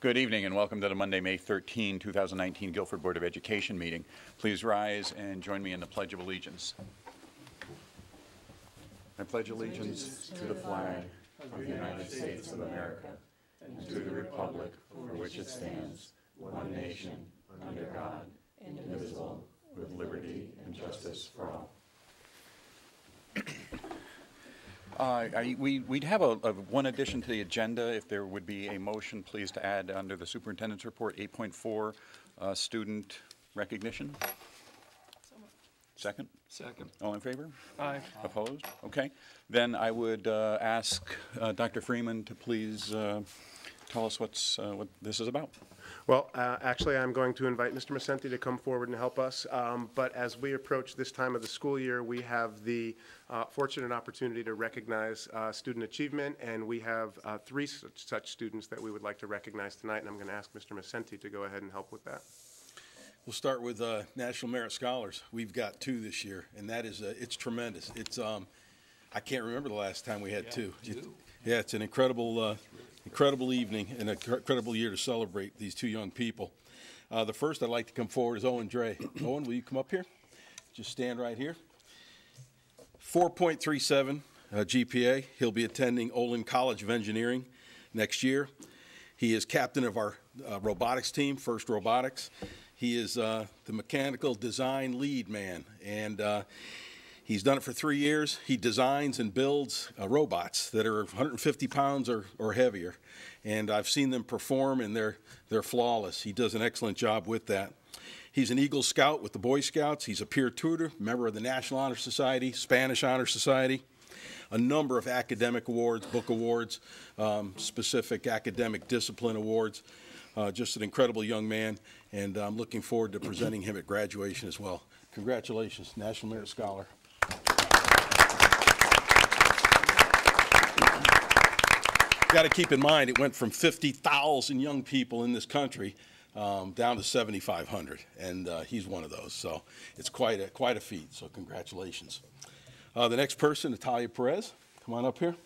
Good evening and welcome to the Monday, May 13, 2019 Guilford Board of Education meeting. Please rise and join me in the Pledge of Allegiance. I pledge allegiance to the flag of the United States of America and to the republic for which it stands, one nation, under God, indivisible, with liberty and justice for all. We'd have one addition to the agenda. If there would be a motion, please, to add under the Superintendents Report 8.4 student recognition. Second? Second. All in favor? Aye. Opposed? Okay. Then I would ask Dr. Freeman to please tell us what this is about. Well, actually, I'm going to invite Mr. Masenti to come forward and help us. But as we approach this time of the school year, we have the fortunate opportunity to recognize student achievement, and we have three such students that we would like to recognize tonight, and I'm going to ask Mr. Masenti to go ahead and help with that. We'll start with National Merit Scholars. We've got two this year, and that is it's tremendous. It's I can't remember the last time we had two. Yeah, it's an incredible evening and an incredible year to celebrate these two young people. The first I'd like to come forward is Owen Dre. Owen, will you come up here? Just stand right here. 4.37 GPA. He'll be attending Olin College of Engineering next year. He is captain of our robotics team, First Robotics. He is the mechanical design lead man, and he's done it for 3 years. He designs and builds robots that are 150 pounds or heavier, and I've seen them perform, and they're flawless. He does an excellent job with that. He's an Eagle Scout with the Boy Scouts. He's a peer tutor, member of the National Honor Society, Spanish Honor Society, a number of academic awards, book awards, specific academic discipline awards. Just an incredible young man, and I'm looking forward to presenting him at graduation as well. Congratulations, National Merit Scholar. Got to keep in mind, it went from 50,000 young people in this country down to 7,500, and he's one of those. So it's quite a feat. So congratulations. The next person, Natalia Perez, come on up here.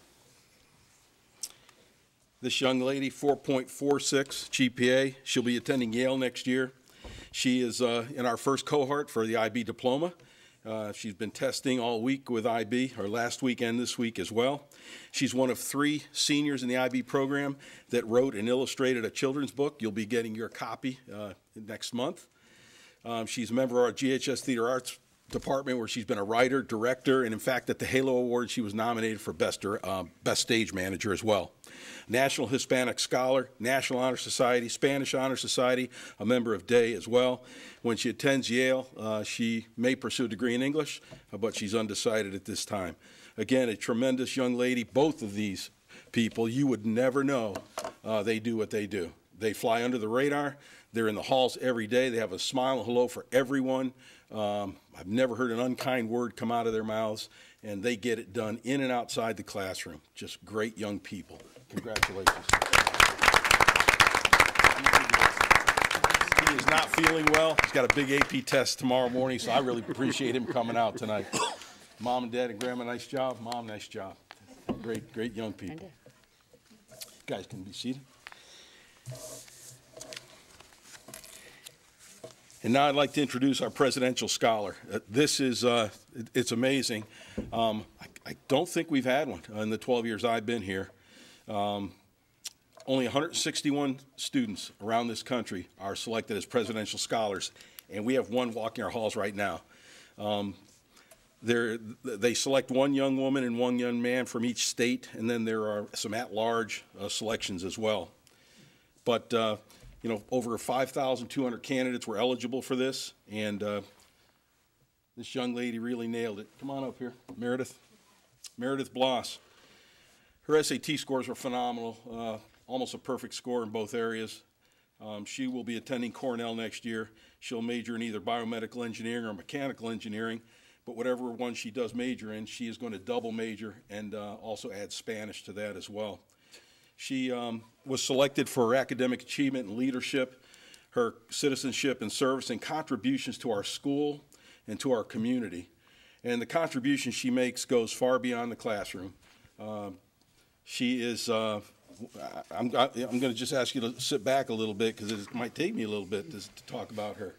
This young lady, 4.46 GPA. She'll be attending Yale next year. She is in our first cohort for the IB diploma. She's been testing all week with IB, or last week and this week as well. She's one of 3 seniors in the IB program that wrote and illustrated a children's book. You'll be getting your copy next month. She's a member of our GHS Theater Arts Department, where she's been a writer, director, and in fact at the Halo Award she was nominated for Best Stage Manager as well. National Hispanic Scholar, National Honor Society, Spanish Honor Society, a member of DAY as well. When she attends Yale, she may pursue a degree in English, but she's undecided at this time. Again, a tremendous young lady. Both of these people, you would never know they do what they do. They fly under the radar. They're in the halls every day. They have a smile and hello for everyone. I've never heard an unkind word come out of their mouths, and they get it done in and outside the classroom. Just great young people. Congratulations. He is not feeling well. He's got a big AP test tomorrow morning, so I really appreciate him coming out tonight. Mom and Dad and Grandma, nice job. Mom, nice job. Great young people. You guys can be seated. And now I'd like to introduce our presidential scholar. This is, it's amazing. I don't think we've had one in the 12 years I've been here. Only 161 students around this country are selected as presidential scholars, and we have one walking our halls right now. They select one young woman and one young man from each state, and then there are some at-large selections as well. But you know, over 5,200 candidates were eligible for this, and this young lady really nailed it. Come on up here, Meredith Bloss. Her SAT scores were phenomenal, almost a perfect score in both areas. She will be attending Cornell next year. She'll major in either biomedical engineering or mechanical engineering, but whatever one she does major in, she is going to double major and also add Spanish to that as well. She was selected for her academic achievement and leadership, her citizenship and service, and contributions to our school and to our community. And the contribution she makes goes far beyond the classroom. She is I'm going to just ask you to sit back a little bit because it might take me a little bit to talk about her.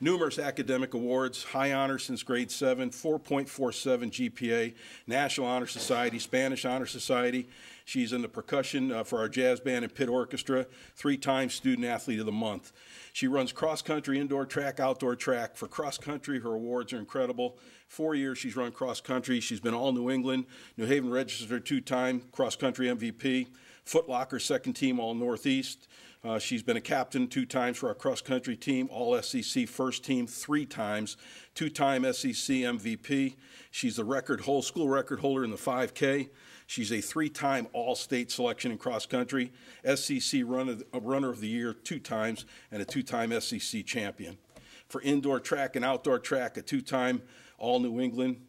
Numerous academic awards, high honors since grade 7, 4.47 GPA, National Honor Society, Spanish Honor Society. She's in the percussion for our jazz band and pit orchestra, 3-time Student Athlete of the Month. She runs cross-country, indoor track, outdoor track. For cross-country, her awards are incredible. 4 years she's run cross-country. She's been all New England, New Haven registered 2-time cross-country MVP, Foot Locker second team all Northeast. She's been a captain 2 times for our cross-country team, all SEC first team 3 times, 2-time SEC MVP. She's the school record holder in the 5K. She's a 3-time all-state selection in cross-country, SEC runner of the year 2 times, and a 2-time SEC champion. For indoor track and outdoor track, a 2-time all-New England,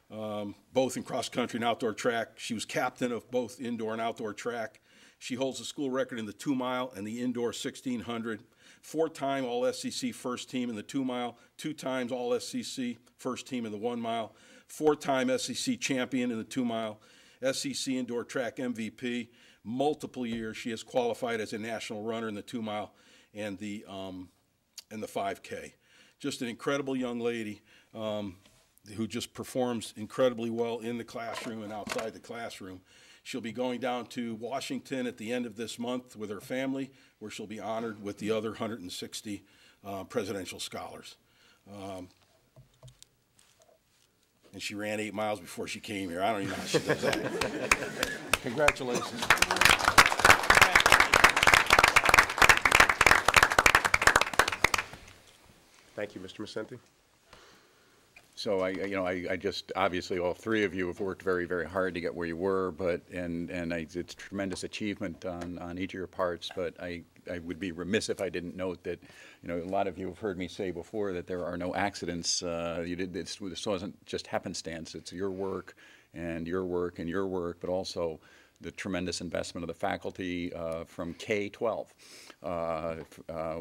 both in cross-country and outdoor track. She was captain of both indoor and outdoor track. She holds the school record in the 2-mile and the indoor 1600. 4-time All-SEC first team in the 2-mile, 2 times All-SEC first team in the 1-mile, 4-time SEC champion in the 2-mile, SEC indoor track MVP. Multiple years she has qualified as a national runner in the 2-mile and the 5K. Just an incredible young lady who just performs incredibly well in the classroom and outside the classroom. She'll be going down to Washington at the end of this month with her family, where she'll be honored with the other 160 presidential scholars. And she ran 8 miles before she came here. I don't even know how she does that. Congratulations. Thank you, Mr. Masenti. So I just, obviously all 3 of you have worked very, very hard to get where you were, but, it's a tremendous achievement on each of your parts, but I would be remiss if I didn't note that, a lot of you have heard me say before that there are no accidents. This wasn't just happenstance. It's your work and your work and your work, but also the tremendous investment of the faculty from K-12.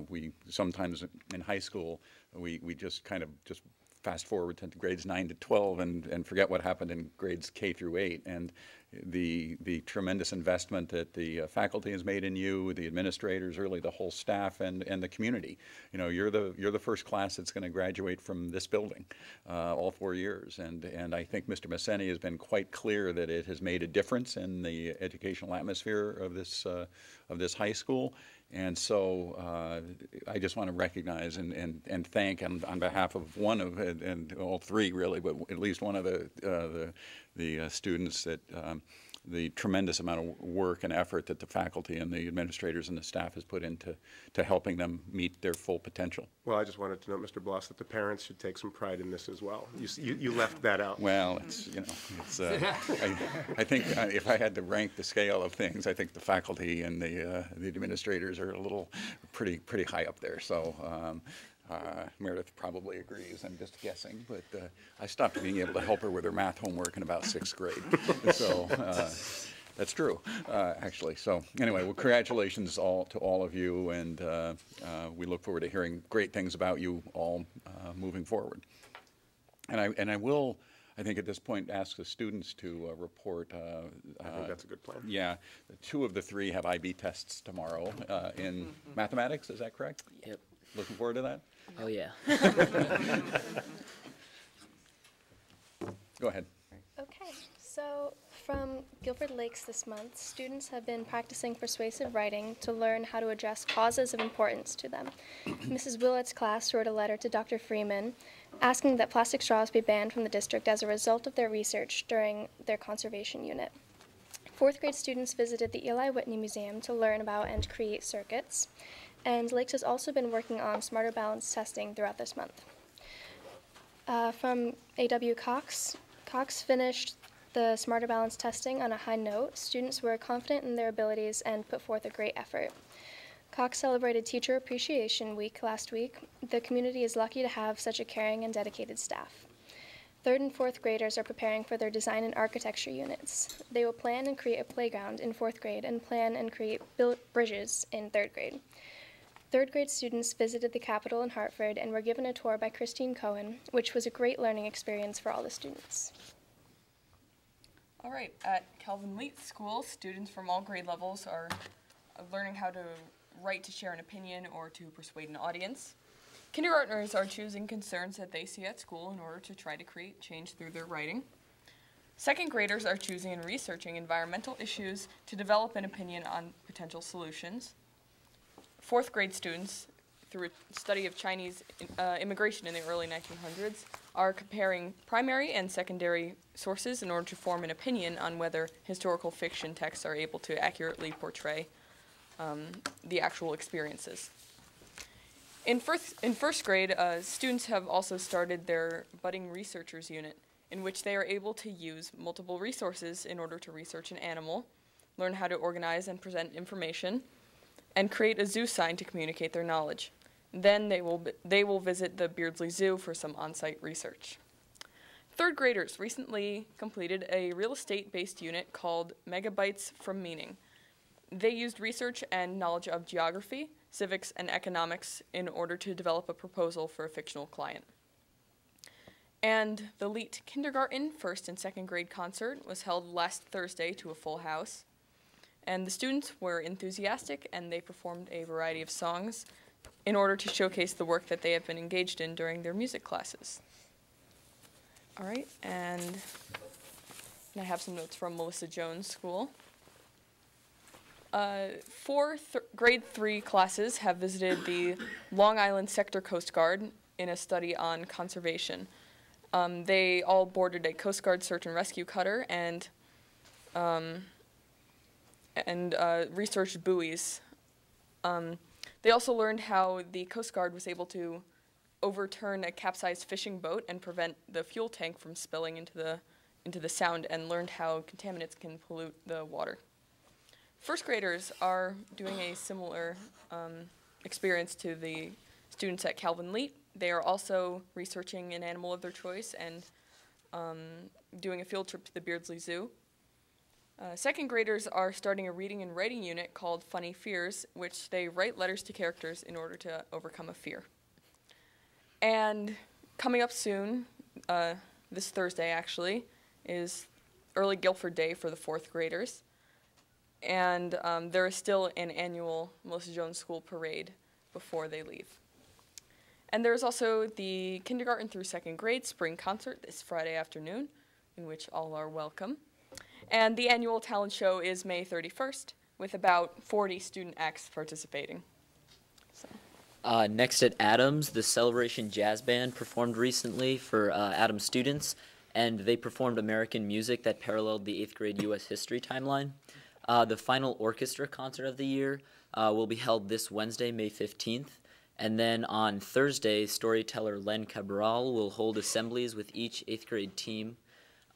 We sometimes in high school, we just kind of just fast forward to grades 9 to 12 and forget what happened in grades K through 8. And the tremendous investment that the faculty has made in you, the administrators, really the whole staff and the community. You're the first class that's going to graduate from this building, all 4 years. And I think Mr. Masenti has been quite clear that it has made a difference in the educational atmosphere of this high school. And so I just want to recognize and thank on behalf of one of, and all 3 really, but at least one of the students that the tremendous amount of work and effort that the faculty and the administrators and the staff has put into helping them meet their full potential. Well, I just wanted to note, Mr. Bloss, that the parents should take some pride in this as well. You left that out. Well, I think if I had to rank the scale of things, I think the faculty and the administrators are pretty high up there. So Meredith probably agrees. I'm just guessing, but I stopped being able to help her with her math homework in about 6th grade. So that's true, actually. So anyway, well, congratulations to all of you, and we look forward to hearing great things about you all moving forward. And I will, I think at this point, ask the students to report. I think that's a good plan. Yeah, 2 of the 3 have IB tests tomorrow in mathematics. Is that correct? Yep. Looking forward to that? Oh, yeah. Go ahead. Okay, so from Guildford Lakes this month, students have been practicing persuasive writing to learn how to address causes of importance to them. Mrs. Willett's class wrote a letter to Dr. Freeman asking that plastic straws be banned from the district as a result of their research during their conservation unit. 4th grade students visited the Eli Whitney Museum to learn about and create circuits. And Lakes has also been working on smarter balance testing throughout this month. From A.W. Cox finished the smarter balance testing on a high note. Students were confident in their abilities and put forth a great effort. Cox celebrated Teacher Appreciation Week last week. The community is lucky to have such a caring and dedicated staff. 3rd and 4th graders are preparing for their design and architecture units. They will plan and create a playground in 4th grade and plan and create bridges in 3rd grade. 3rd grade students visited the Capitol in Hartford and were given a tour by Christine Cohen, which was a great learning experience for all the students. All right, at Calvin Leet School, students from all grade levels are learning how to write to share an opinion or to persuade an audience. Kindergartners are choosing concerns that they see at school in order to try to create change through their writing. Second graders are choosing and researching environmental issues to develop an opinion on potential solutions. Fourth grade students, through a study of Chinese immigration in the early 1900s, are comparing primary and secondary sources in order to form an opinion on whether historical fiction texts are able to accurately portray the actual experiences. In first grade, students have also started their Budding Researchers Unit, in which they are able to use multiple resources in order to research an animal, learn how to organize and present information, and create a zoo sign to communicate their knowledge. Then they will visit the Beardsley Zoo for some on-site research. Third graders recently completed a real estate-based unit called Megabytes from Meaning. They used research and knowledge of geography, civics, and economics in order to develop a proposal for a fictional client. And the Leet Kindergarten first and second grade concert was held last Thursday to a full house. And the students were enthusiastic, and they performed a variety of songs in order to showcase the work that they have been engaged in during their music classes. All right, and I have some notes from Melissa Jones School. Four grade 3 classes have visited the Long Island Sector Coast Guard in a study on conservation. They all boarded a Coast Guard search and rescue cutter and researched buoys. They also learned how the Coast Guard was able to overturn a capsized fishing boat and prevent the fuel tank from spilling into the Sound, and learned how contaminants can pollute the water. First graders are doing a similar experience to the students at Calvin Leet. They are also researching an animal of their choice and doing a field trip to the Beardsley Zoo. Second graders are starting a reading and writing unit called Funny Fears, which they write letters to characters in order to overcome a fear. And coming up soon, this Thursday actually, is early Guilford Day for the fourth graders. And there is still an annual Melissa Jones School parade before they leave. And there's also the kindergarten through second grade spring concert this Friday afternoon, in which all are welcome. And the annual talent show is May 31st, with about 40 student acts participating. So. Next at Adams, the Celebration Jazz Band performed recently for Adams students, and they performed American music that paralleled the 8th grade U.S. history timeline. The final orchestra concert of the year will be held this Wednesday, May 15th. And then on Thursday, storyteller Len Cabral will hold assemblies with each 8th grade team.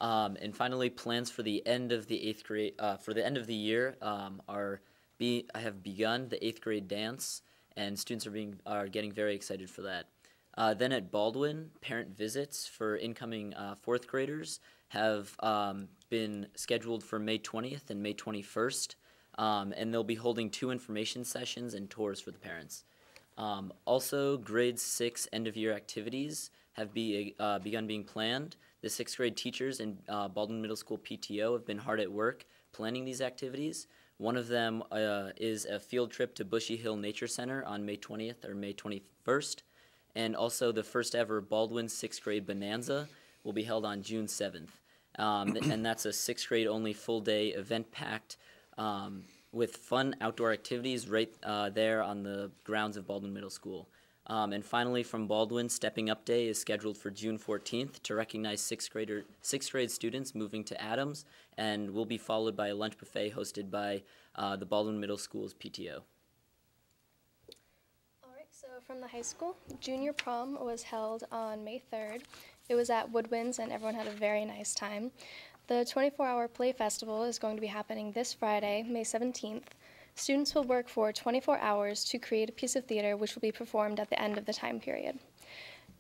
And finally, plans for the end of the 8th grade for the end of the year have begun. The 8th grade dance, and students are getting very excited for that. Then at Baldwin, parent visits for incoming 4th graders have been scheduled for May 20th and May 21st, and they'll be holding 2 information sessions and tours for the parents. Also, grade 6 end-of-year activities have begun being planned. The 6th grade teachers in Baldwin Middle School PTO have been hard at work planning these activities. One of them is a field trip to Bushy Hill Nature Center on May 20th or May 21st. And also the first ever Baldwin 6th grade Bonanza will be held on June 7th. And that's a 6th grade only full day event packed with fun outdoor activities right there on the grounds of Baldwin Middle School. And finally, from Baldwin, Stepping Up Day is scheduled for June 14th to recognize 6th grade students moving to Adams, and will be followed by a lunch buffet hosted by the Baldwin Middle School's PTO. All right, so from the high school, junior prom was held on May 3rd. It was at Woodwinds, and everyone had a very nice time. The 24-hour play festival is going to be happening this Friday, May 17th. Students will work for 24 hours to create a piece of theater which will be performed at the end of the time period.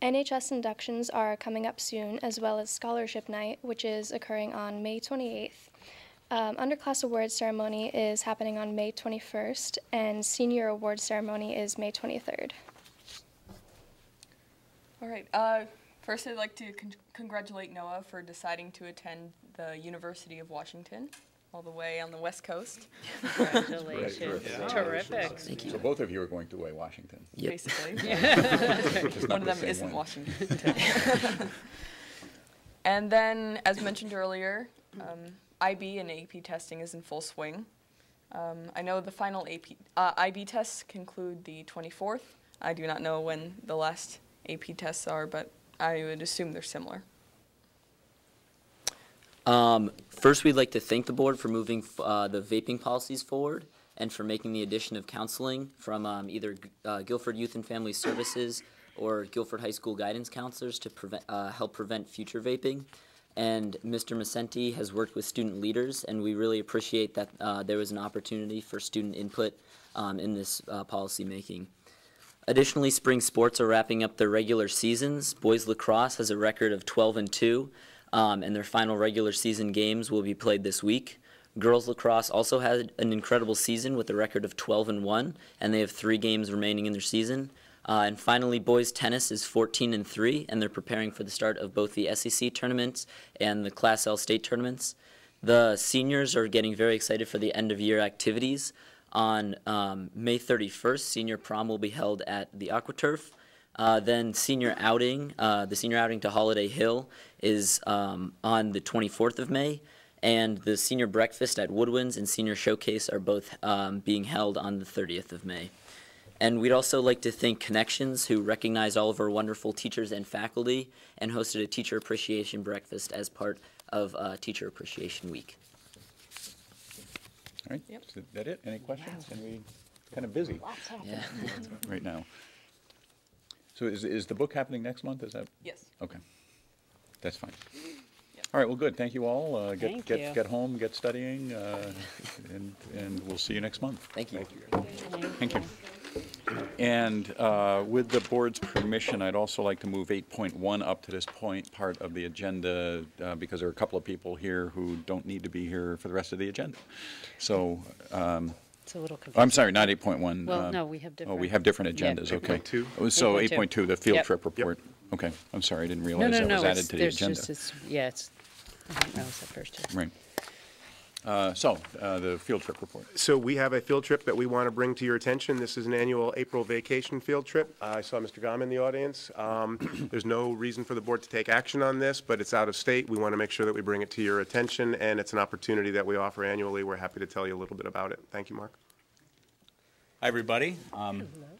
NHS inductions are coming up soon, as well as Scholarship Night, which is occurring on May 28th. Underclass awards ceremony is happening on May 21st, and senior awards ceremony is May 23rd. All right. First, I'd like to congratulate Noah for deciding to attend the University of Washington, all the way on the West Coast. Congratulations. Yeah. Terrific. Thank you. So both of you are going to Washington. Yep. Basically. Just One not of the them same isn't one. Washington. And then, as mentioned earlier, IB and AP testing is in full swing. I know the final IB tests conclude the 24th. I do not know when the last AP tests are, but I would assume they're similar. First, we'd like to thank the board for moving the vaping policies forward and for making the addition of counseling from either Guilford Youth and Family Services or Guilford High School guidance counselors to help prevent future vaping. And Mr. Macenti has worked with student leaders, and we really appreciate that there was an opportunity for student input in this policy making. Additionally, spring sports are wrapping up their regular seasons. Boys lacrosse has a record of 12-2. And their final regular season games will be played this week. Girls lacrosse also had an incredible season with a record of 12-1, and they have 3 games remaining in their season. And finally, boys tennis is 14-3, and they're preparing for the start of both the SEC tournaments and the Class L state tournaments. The seniors are getting very excited for the end-of-year activities. On May 31st, senior prom will be held at the AquaTurf. Then senior outing, the senior outing to Holiday Hill is on the 24th of May, and the senior breakfast at Woodwinds and senior showcase are both being held on the 30th of May. And we'd also like to thank Connections, who recognized all of our wonderful teachers and faculty and hosted a teacher appreciation breakfast as part of Teacher Appreciation Week. All right, Yep. is that it? Any questions? And we kind of busy Yeah. right now. So is the book happening next month? Is that? Yes. Okay. That's fine. Yep. All right, well, good. Thank you all. Thank you. Get home, get studying, and we'll see you next month. Thank you. Thank you. And with the board's permission, I'd also like to move 8.1 up to this point, part of the agenda, because there are a couple of people here who don't need to be here for the rest of the agenda. So, It's a little confusing. I'm sorry, not 8.1. Well, no, we have Oh, different. we have different Yeah. agendas, okay. 8.2. So 8.2. 8.2, the field Yep. trip report. Okay, I'm sorry, I didn't No, realize no, that no, was added it's, to the there's agenda. just, it's, yeah, it's, I didn't realize that first too. Right. The field trip report. So we have a field trip that we want to bring to your attention. This is an annual April vacation field trip. I saw Mr. Gom in the audience. There's no reason for the board to take action on this, but it's out of state. We want to make sure that we bring it to your attention, and it's an opportunity that we offer annually. We're happy to tell you a little bit about it. Thank you, Mark. Hi, everybody.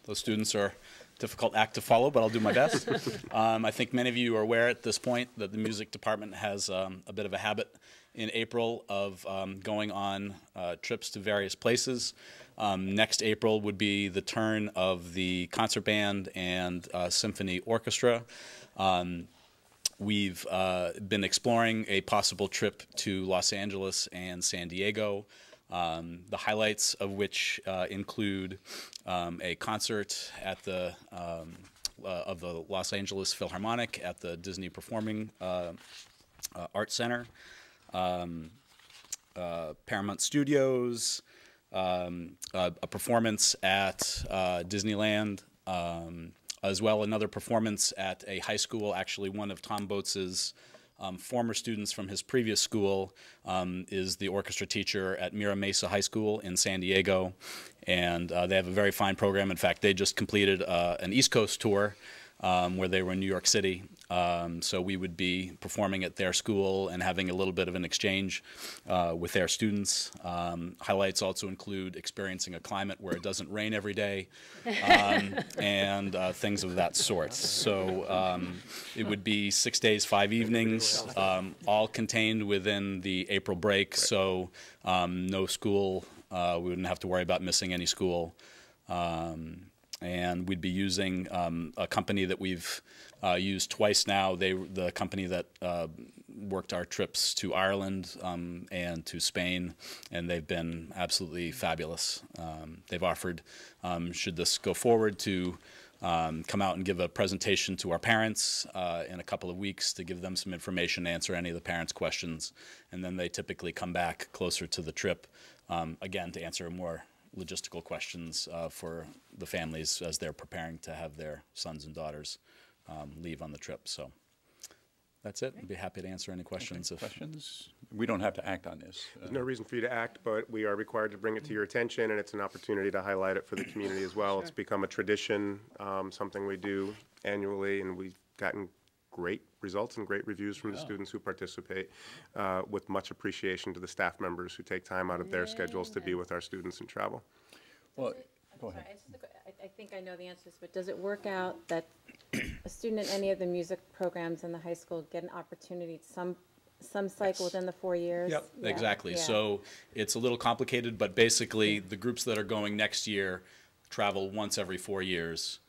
Those students are a difficult act to follow, but I'll do my best. I think many of you are aware at this point that the music department has a bit of a habit in April of going on trips to various places. Next April would be the turn of the concert band and symphony orchestra. We've been exploring a possible trip to Los Angeles and San Diego. The highlights of which include a concert at the of the Los Angeles Philharmonic at the Disney Performing Arts Center, Paramount Studios, a performance at Disneyland, as well another performance at a high school, actually one of Tom Boats's former students from his previous school is the orchestra teacher at Mira Mesa High School in San Diego, and they have a very fine program. In fact, they just completed an East Coast tour where they were in New York City. So we would be performing at their school and having a little bit of an exchange with their students. Highlights also include experiencing a climate where it doesn't rain every day and things of that sort. So it would be 6 days, 5 evenings, all contained within the April break. So no school. We wouldn't have to worry about missing any school. And we'd be using a company that we've used twice now. The company that worked our trips to Ireland and to Spain, and they've been absolutely fabulous. They've offered, should this go forward, to come out and give a presentation to our parents in a couple of weeks to give them some information, answer any of the parents' questions, and then they typically come back closer to the trip, again, to answer more logistical questions for the families as they're preparing to have their sons and daughters leave on the trip. So that's it. I'd be happy to answer any questions. If Questions? We don't have to act on this. There's no reason for you to act, but we are required to bring it to your attention, and it's an opportunity to highlight it for the community as well. It's become a tradition, something we do annually, and we've gotten great results and great reviews from the students who participate, with much appreciation to the staff members who take time out of their schedules to be with our students and travel. Well, go ahead. I think I know the answers, but does it work out that a student in any of the music programs in the high school get an opportunity some cycle within the 4 years? Yep, Yeah, exactly. yeah. So it's a little complicated, but basically the groups that are going next year travel once every 4 years.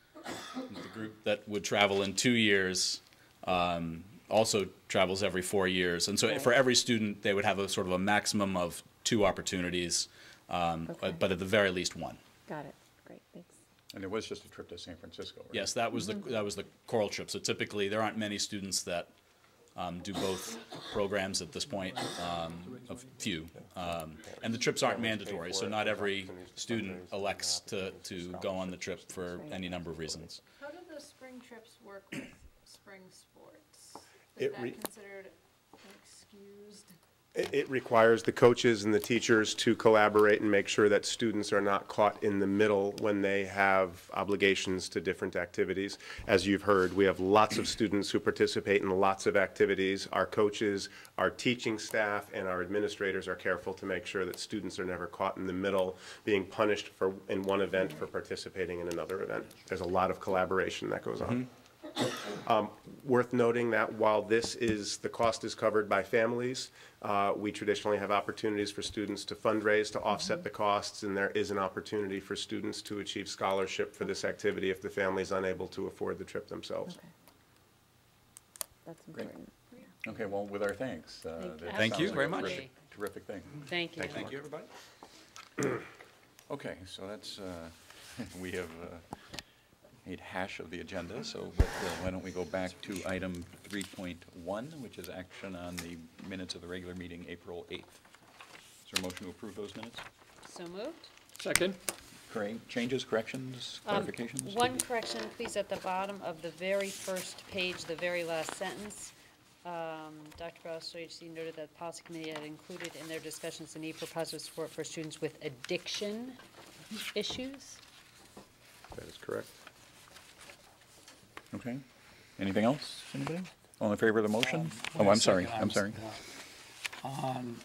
The group that would travel in 2 years also travels every 4 years. And so for every student, they would have a sort of a maximum of 2 opportunities, but at the very least 1. Got it. Great, thanks. And it was just a trip to San Francisco, right? Yes, that was the choral trip. So typically, there aren't many students that do both programs at this point, a few. And the trips aren't mandatory, so not every student elects to go on the trip for any number of reasons. How do the spring trips work with spring sports? Is It that re- considered excused? It requires the coaches and the teachers to collaborate and make sure that students are not caught in the middle when they have obligations to different activities. As you've heard, we have lots of students who participate in lots of activities. Our coaches, our teaching staff, and our administrators are careful to make sure that students are never caught in the middle, being punished in one event for participating in another event. There's a lot of collaboration that goes on. Worth noting that while the cost is covered by families, we traditionally have opportunities for students to fundraise to offset the costs, and there is an opportunity for students to achieve scholarship for this activity if the family is unable to afford the trip themselves. Okay. That's Great. important. Okay, well, with our thanks. Thank you very much. Terrific thing. Thank you. Thank you, everybody. Okay, so that's, we have made hash of the agenda, so why don't we go back to item 3.1, which is action on the minutes of the regular meeting, April 8th. Is there a motion to approve those minutes? So moved. Second. Changes, corrections, clarifications? One correction, please, at the bottom of the very first page, the very last sentence. Dr. Browse-HC noted that the policy committee had included in their discussions the need for positive support for students with addiction issues. That is correct. Okay. Anything else, anybody? All in favor of the motion? Oh, I'm sorry, I'm sorry. On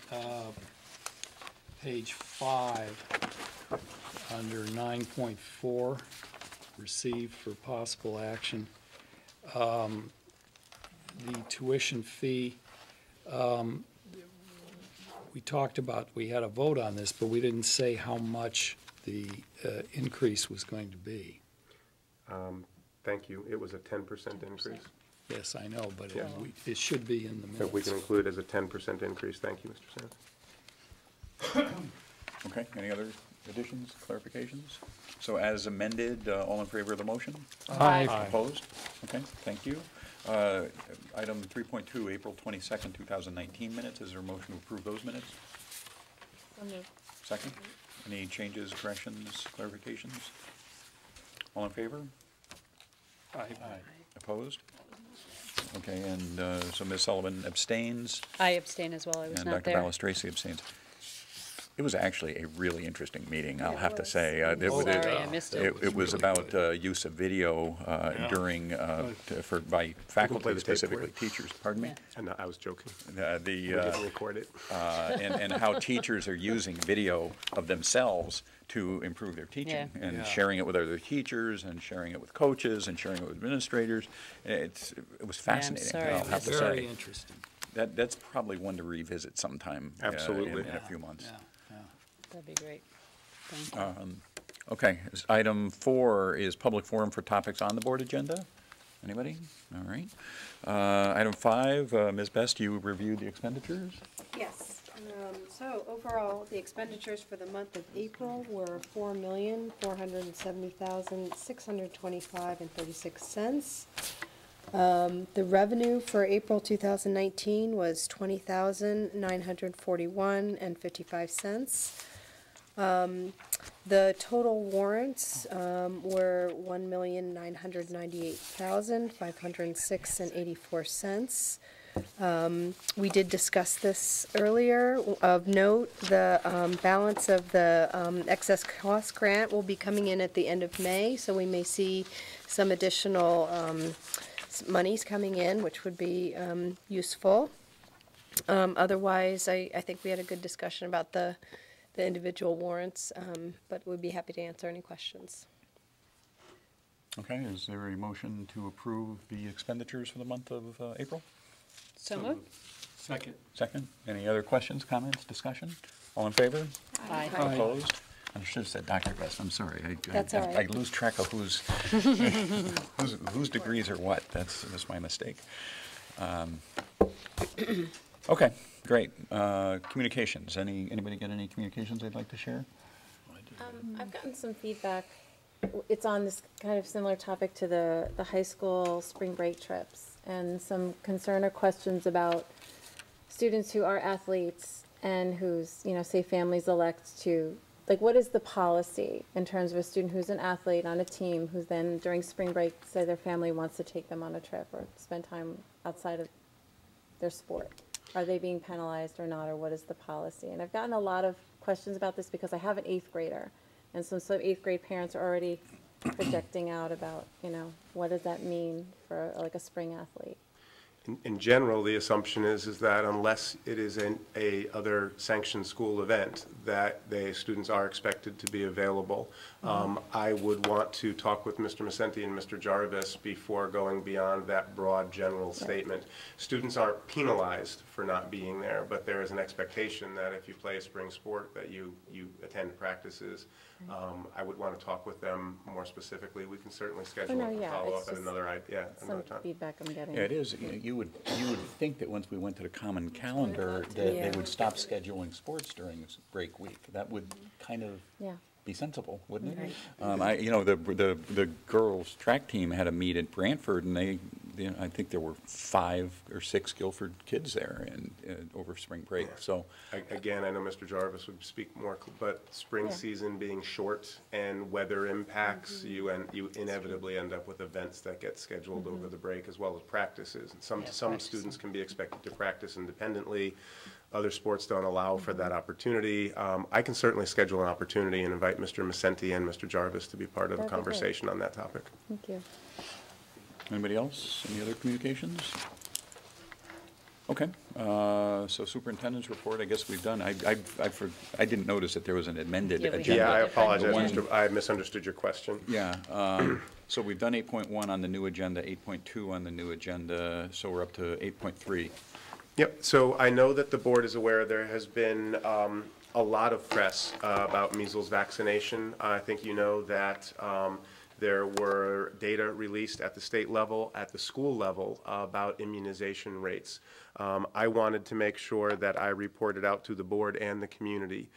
page 5, under 9.4, received for possible action, the tuition fee, we talked about, we had a vote on this, but we didn't say how much the increase was going to be. Thank you. It was a 10% increase Yes, I know, but Yeah. it should be in the minutes. that we can include as a 10% increase. Thank you, Mr. Sands. Okay, any other additions, clarifications? So as amended, all in favor of the motion? Aye. Opposed? Okay, thank you. Item 3.2, April 22nd, 2019 minutes. Is there a motion to approve those minutes? So moved. Second? Any changes, corrections, clarifications? All in favor? Aye. Opposed? Okay, and so Ms. Sullivan abstains, I abstain as well, I was and not Dr. there. Balistraci abstains. It was actually a really interesting meeting, I'll It have to was. say. Sorry, I missed it. It was about use of video during, by faculty, play the tape for specifically you. teachers, pardon me? Yeah. And I was joking. The, We didn't record it. and how teachers are using video of themselves to improve their teaching, Yeah. and Yeah. sharing it with other teachers, and sharing it with coaches, and sharing it with administrators. It was fascinating, sorry I I'll have to Very say. interesting. That's probably one to revisit sometime. Absolutely. In a few months. Yeah, yeah. That'd be great. Thank you. Okay, item 4 is public forum for topics on the board agenda. Anybody? All right. Item 5, Ms. Best, you reviewed the expenditures? Yes. So overall, the expenditures for the month of April were $4,470,625.36. The revenue for April 2019 was $20,941.55. The total warrants were $1,998,506.84. We did discuss this earlier. Of note, the balance of the excess cost grant will be coming in at the end of May, so we may see some additional monies coming in, which would be useful. Otherwise, I think we had a good discussion about the individual warrants, but we'd be happy to answer any questions. Okay, is there a motion to approve the expenditures for the month of April? So moved. Second. Second. Any other questions, comments, discussion? All in favor? Aye. Opposed? I should have said Dr. Best, I'm sorry. That's all right. I lose track of whose degrees are what. That's my mistake. Okay, great. Communications. Anybody get any communications they'd like to share? I've gotten some feedback. It's on this kind of similar topic to the high school spring break trips, and some concern or questions about students who are athletes and whose, say families elect to, like, what is the policy in terms of a student who's an athlete on a team who's then during spring break, say their family wants to take them on a trip or spend time outside of their sport? Are they being penalized or not, or what is the policy? And I've gotten a lot of questions about this because I have an 8th grader. And so some 8th grade parents are already projecting out about, what does that mean for like a spring athlete? In general, the assumption is that unless it is a other sanctioned school event, that the students are expected to be available. I would want to talk with Mr. Macenti and Mr. Jarvis before going beyond that broad general statement. Students aren't penalized for not being there, but there is an expectation that if you play a spring sport that you attend practices. I would want to talk with them more specifically. We can certainly schedule a follow-up at another Some time. feedback I'm getting. Yeah, it is. You would think that once we went to the common calendar, that they would stop scheduling sports during this break week. That would kind of be sensible, wouldn't it? The girls' track team had a meet at Brantford, and I think there were 5 or 6 Guilford kids there over spring break. So again, I know Mr. Jarvis would speak more, but spring season being short and weather impacts, you inevitably end up with events that get scheduled over the break as well as practices. And some students can be expected to practice independently. Other sports don't allow for that opportunity. I can certainly schedule an opportunity and invite Mr. Macenti and Mr. Jarvis to be part of the conversation on that topic. Thank you. anybody else? Any other communications? Okay, so superintendent's report, I guess we've done. I didn't notice that there was an amended agenda. Yeah, I apologize, I misunderstood your question. Yeah, so we've done 8.1 on the new agenda, 8.2 on the new agenda, so we're up to 8.3. Yep, so I know that the board is aware there has been a lot of press about measles vaccination. I think you know that there were data released at the state level, at the school level, about immunization rates. I wanted to make sure that I reported out to the board and the community.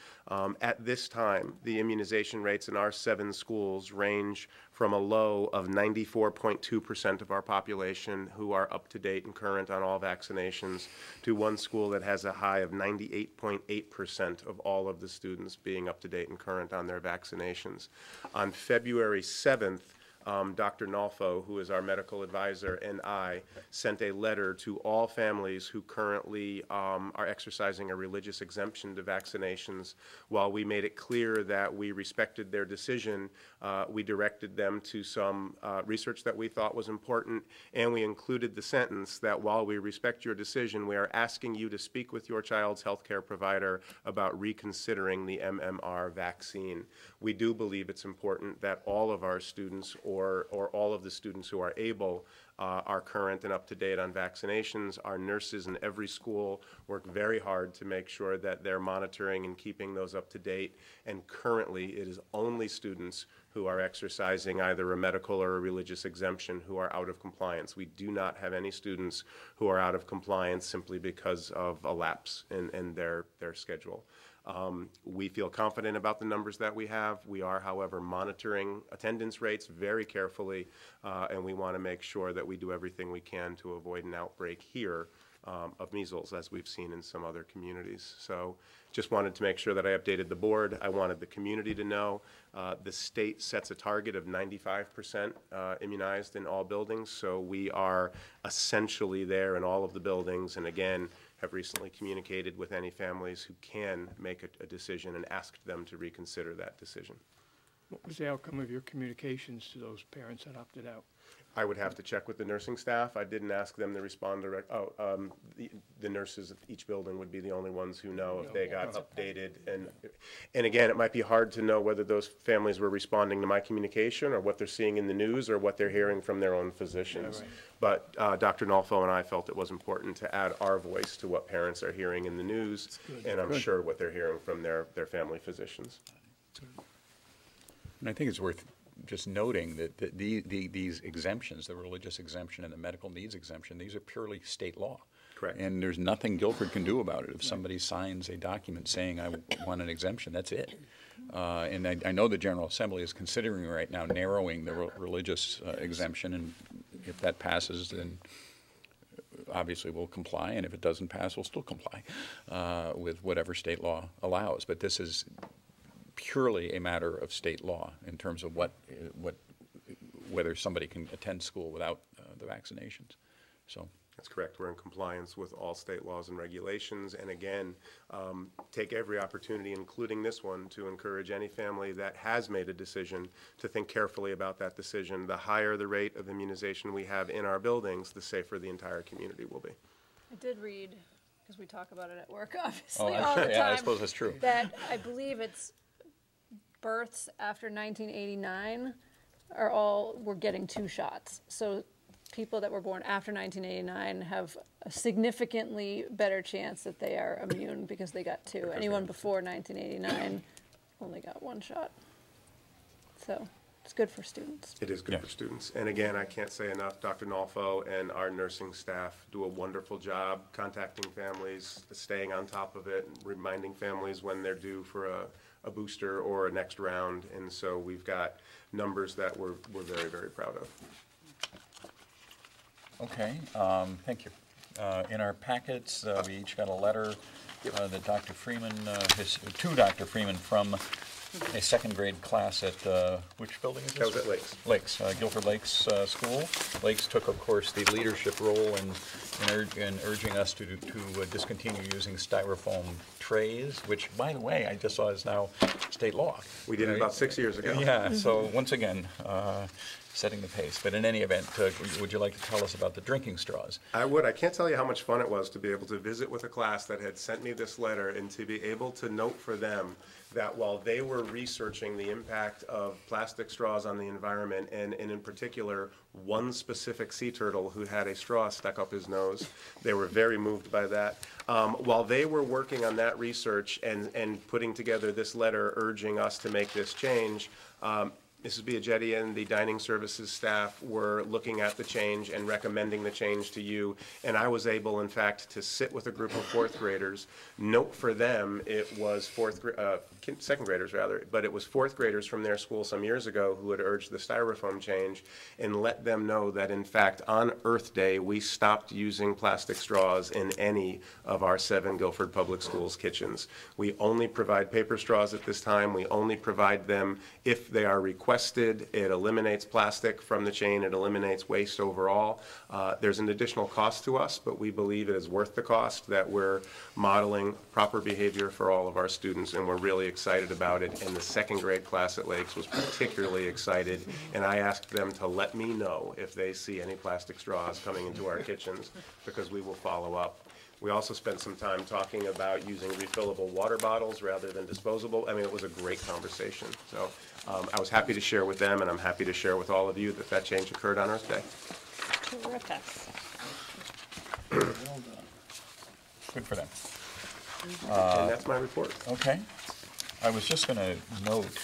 At this time, the immunization rates in our 7 schools range from a low of 94.2% of our population who are up to date and current on all vaccinations to one school that has a high of 98.8% of all of the students being up to date and current on their vaccinations. On February 7th, DrKnopf, who is our medical advisor, and I sent a letter to all families who currently are exercising a religious exemption to vaccinations. While we made it clear that we respected their decision, we directed them to some research that we thought was important, and we included the sentence that while we respect your decision, we are asking you to speak with your child's healthcare provider about reconsidering the MMR vaccine. We do believe it's important that all of our students or all of the students who are able are current and up to date on vaccinations. Our nurses in every school work very hard to make sure that they're monitoring and keeping those up to date. And currently, it is only students who are exercising either a medical or a religious exemption who are out of compliance. We do not have any students who are out of compliance simply because of a lapse in their schedule. We feel confident about the numbers that we have. We are, however, monitoring attendance rates very carefully, and we want to make sure that we do everything we can to avoid an outbreak here of measles, as we've seen in some other communities. So just wanted to make sure that I updated the board. I wanted the community to know. The state sets a target of 95% immunized in all buildings, so we are essentially there in all of the buildings, and again, have recently communicated with any families who can make a decision and asked them to reconsider that decision. What was the outcome of your communications to those parents that opted out? I would have to check with the nursing staff. I didn't ask them to respond direct. The nurses at each building would be the only ones who know if they got updated. And again, it might be hard to know whether those families were responding to my communication or what they're seeing in the news or what they're hearing from their own physicians. Yeah, right. But Dr. Nolfo and I felt it was important to add our voice to what parents are hearing in the news, and I'm sure what they're hearing from their family physicians. And I think it's worth just noting that these exemptions, the religious exemption and the medical needs exemption, these are purely state law. Correct. And there's nothing Guilford can do about it. If somebody signs a document saying, I want an exemption, that's it. And I know the General Assembly is considering right now narrowing the religious exemption, and if that passes, then obviously we'll comply, and if it doesn't pass, we'll still comply with whatever state law allows. But this is purely a matter of state law in terms of whether somebody can attend school without the vaccinations. So that's correct. We're in compliance with all state laws and regulations, and again, take every opportunity, including this one, to encourage any family that has made a decision to think carefully about that decision. The higher the rate of immunization we have in our buildings, the safer the entire community will be. I did read, because we talk about it at work, obviously, all the time. Yeah, I suppose that's true. That I believe it's births after 1989 were getting 2 shots. So people that were born after 1989 have a significantly better chance that they are immune because they got 2. Anyone before 1989 only got 1 shot. So it's good for students. It is good for students. And again, I can't say enough, Dr. Nolfo and our nursing staff do a wonderful job contacting families, staying on top of it, and reminding families when they're due for a booster or a next round. And so we've got numbers that we're very, very proud of. Okay, thank you. In our packets, we each got a letter that Dr. Freeman, to Dr. Freeman from a second grade class at, which building is this? That was at Lakes. Lakes, Guilford Lakes School. Lakes took, of course, the leadership role in urging us to discontinue using styrofoam trays, which, by the way, I just saw is now state law. We did it about 6 years ago. Yeah, so once again, setting the pace. But in any event, would you like to tell us about the drinking straws? I would. I can't tell you how much fun it was to be able to visit with a class that had sent me this letter and to be able to note for them that while they were researching the impact of plastic straws on the environment, and in particular, one specific sea turtle who had a straw stuck up his nose, they were very moved by that. While they were working on that research and putting together this letter urging us to make this change, Mrs. Biagetti and the dining services staff were looking at the change and recommending the change to you, and I was able, in fact, to sit with a group of 4th graders. Note for them, it was second graders rather, but it was 4th graders from their school some years ago who had urged the styrofoam change, and let them know that, in fact, on Earth Day, we stopped using plastic straws in any of our 7 Guilford Public Schools kitchens. We only provide paper straws at this time. We only provide them if they are requested. It eliminates plastic from the chain. It eliminates waste overall. There's an additional cost to us, but we believe it is worth the cost, that we're modeling proper behavior for all of our students, and we're really excited about it. And the second grade class at Lakes was particularly excited, and I asked them to let me know if they see any plastic straws coming into our kitchens, because we will follow up. We also spent some time talking about using refillable water bottles rather than disposable. I mean, it was a great conversation. So I was happy to share with them, and I'm happy to share with all of you that change occurred on Earth Day. Terrific. Good for them. And that's my report. Okay. I was just going to note,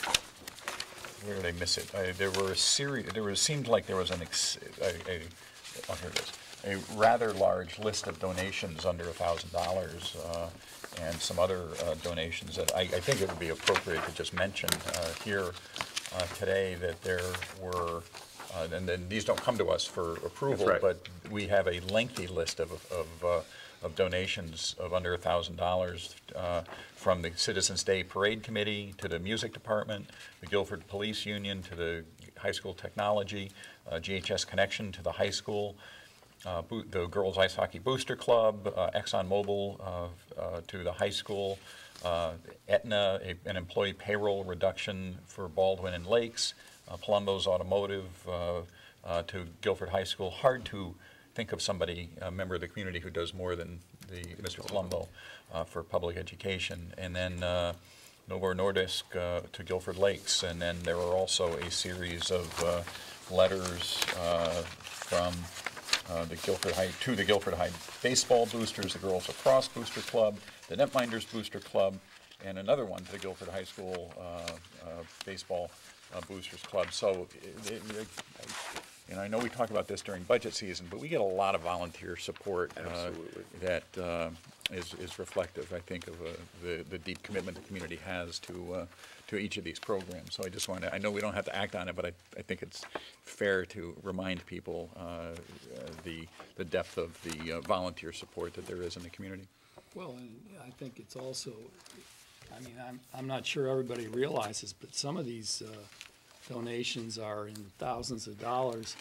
where did I miss it? There were a series, seemed like there was oh, here it is. A rather large list of donations under $1,000 and some other donations that I think it would be appropriate to just mention here today, that there were, and then these don't come to us for approval, right, but we have a lengthy list of of donations of under $1,000 from the Citizens Day Parade Committee to the Music Department, the Guilford Police Union to the High School Technology, GHS Connection to the high school, the Girls Ice Hockey Booster Club, ExxonMobil to the high school, Aetna, an employee payroll reduction for Baldwin and Lakes, Palumbo's Automotive to Guilford High School. Hard to think of somebody, a member of the community, who does more than Mr. Palumbo for public education. And then Novo Nordisk to Guilford Lakes. And then there are also a series of letters from the Guilford High Baseball Boosters, the Girls Lacrosse Booster Club, the Netminders Booster Club, and another one to the Guilford High School Baseball Boosters Club. So, I know we talk about this during budget season, but we get a lot of volunteer support that is reflective, I think, of the deep commitment the community has to each of these programs. So I just want to, I know we don't have to act on it, but I think it's fair to remind people the depth of the volunteer support that there is in the community. Well, and I think it's also, I mean, I'm not sure everybody realizes, but some of these donations are in thousands of dollars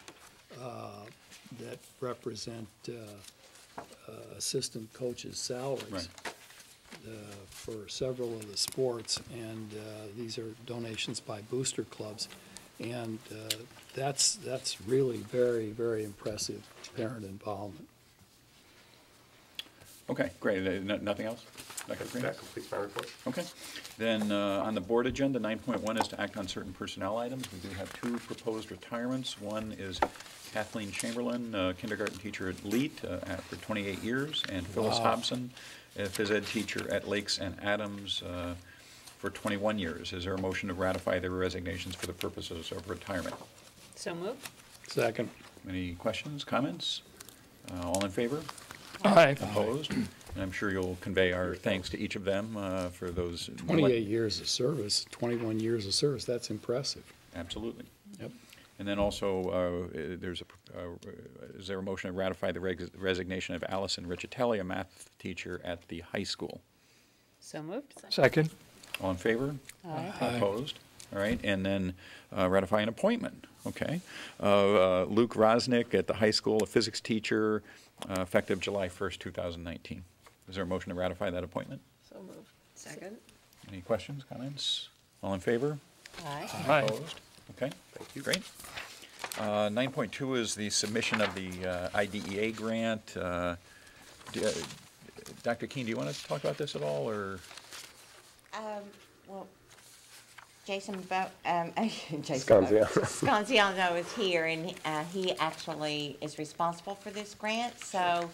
that represent assistant coaches' salaries. Right. For several of the sports, and these are donations by booster clubs, and that's really very, very impressive parent involvement. Okay, great. Nothing else? That completes my report. Okay. Then on the board agenda, 9.1 is to act on certain personnel items. We do have 2 proposed retirements. One is Kathleen Chamberlain, kindergarten teacher at Leet for 28 years, and Phyllis Hobson, a phys ed teacher at Lakes and Adams for 21 years. Is there a motion to ratify their resignations for the purposes of retirement? So moved. Second. Any questions, comments? All in favor? Aye. Opposed? And I'm sure you'll convey our thanks to each of them for those 28 years of service, 21 years of service. That's impressive. Absolutely. Yep. And then also, is there a motion to ratify the resignation of Allison Riccitelli, a math teacher at the high school? So moved. Second. All in favor? Aye. Opposed? All right, and then ratify an appointment, okay? Luke Rosnick at the high school, a physics teacher, effective July 1st, 2019. Is there a motion to ratify that appointment? So moved. Second. Any questions, comments? All in favor? Aye. Aye. Opposed? Okay, thank you. Great. 9.2 is the submission of the IDEA grant. Dr. Keene, do you want to talk about this at all, or? Well, Jason Sconziano. Sconziano is here, and he actually is responsible for this grant, so.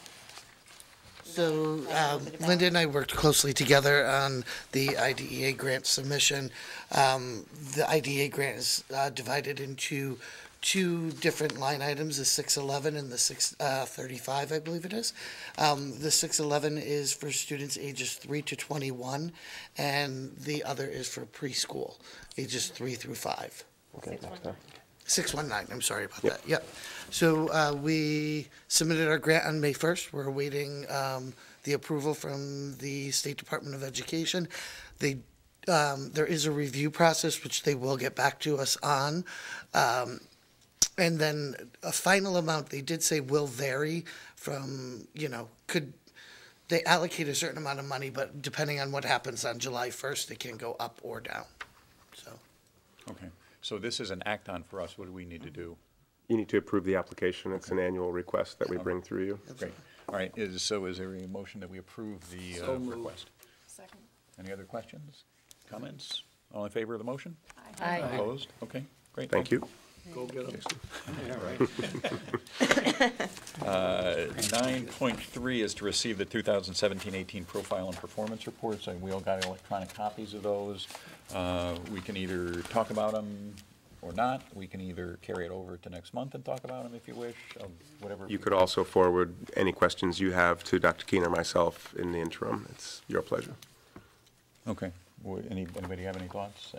Linda and I worked closely together on the IDEA grant submission. The IDEA grant is divided into 2 different line items, the 611 and the 635, I believe it is. The 611 is for students ages 3 to 21, and the other is for preschool, ages 3 through 5. Okay, 619, I'm sorry about that, yep. So we submitted our grant on May 1st. We're awaiting the approval from the State Department of Education. There is a review process, which they will get back to us on. And then a final amount, they did say will vary from, they allocate a certain amount of money, but depending on what happens on July 1st, it can go up or down, so. Okay, so this is an act-on for us. What do we need to do? You need to approve the application. It's an annual request that we bring through you. Great. All right, is there a motion that we approve the request? Second. Any other questions, comments? All in favor of the motion? Aye. Opposed? Okay, great. Thank you. Go get them. Yeah, right. 9.3 is to receive the 2017-18 profile and performance reports, and we all got electronic copies of those. We can either talk about them or not. We can either carry it over to next month and talk about them if you wish, whatever. You could also forward any questions you have to Dr. Keene or myself in the interim. It's your pleasure. Okay. Anybody have any thoughts?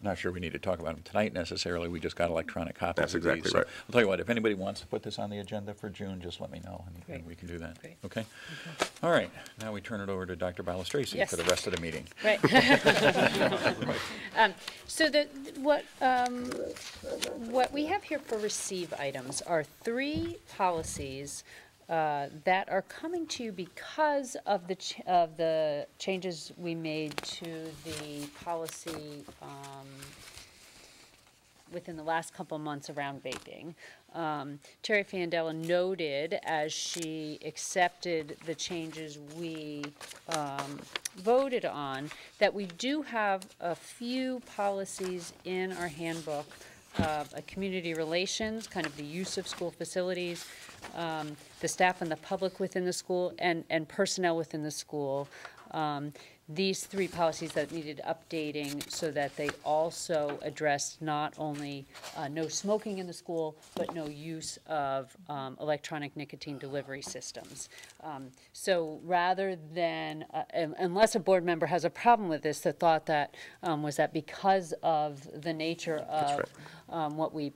not sure we need to talk about them tonight necessarily. We just got electronic copies That's of these. exactly So right. I'll tell you what, if anybody wants to put this on the agenda for June, just let me know, and we can do that. Great. Okay? All right, now we turn it over to Dr. Balistraci Yes. for the rest of the meeting. Right. So what we have here for receive items are 3 policies that are coming to you because of the changes we made to the policy within the last couple months around vaping. Terry Fandela noted, as she accepted the changes we voted on, that we do have a few policies in our handbook, community relations, kind of the use of school facilities, the staff and the public within the school, and personnel within the school. These 3 policies that needed updating so that they also addressed not only no smoking in the school, but no use of electronic nicotine delivery systems. So rather than, unless a board member has a problem with this, the thought that was that because of the nature of what we